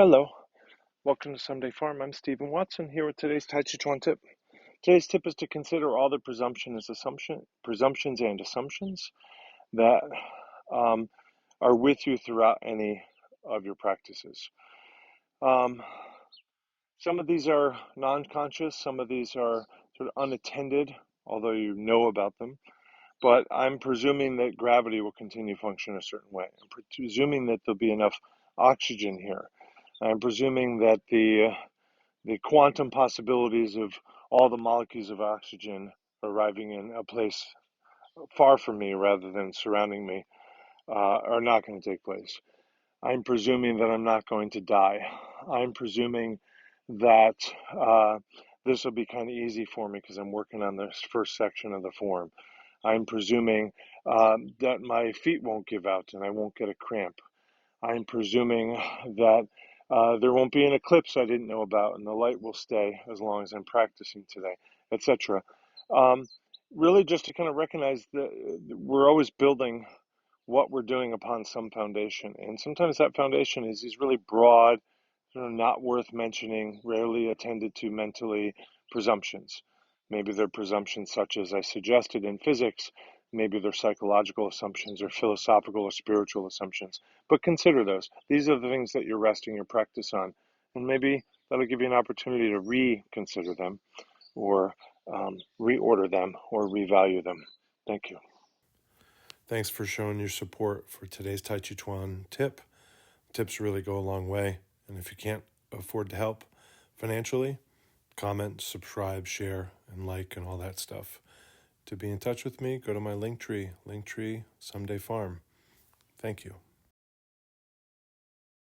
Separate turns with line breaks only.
Hello, welcome to Someday Farm. I'm Stephen Watson here with today's Tàijíquán Tip. Today's tip is to consider all the presumptions and assumptions that are with you throughout any of your practices. Some of these are non-conscious, some of these are sort of unattended, although you know about them. But I'm presuming that gravity will continue to function a certain way. I'm presuming that there'll be enough oxygen here. I'm presuming that the quantum possibilities of all the molecules of oxygen arriving in a place far from me rather than surrounding me are not going to take place. I'm presuming that I'm not going to die. I'm presuming that this will be kind of easy for me because I'm working on this first section of the form. I'm presuming that my feet won't give out and I won't get a cramp. I'm presuming that there won't be an eclipse I didn't know about, and the light will stay as long as I'm practicing today, etc. Um, really, just to kind of recognize that we're always building what we're doing upon some foundation, and sometimes that foundation is these really broad, not worth mentioning, rarely attended to mentally presumptions. Maybe they're presumptions such as I suggested in physics. Maybe they're psychological assumptions or philosophical or spiritual assumptions. But consider those. These are the things that you're resting your practice on. And maybe that'll give you an opportunity to reconsider them or reorder them or revalue them. Thank you.
Thanks for showing your support for today's Tàijíquán tip. Tips really go a long way. And if you can't afford to help financially, comment, subscribe, share, and like, and all that stuff. To be in touch with me, go to my Linktree, Someday Farm. Thank you.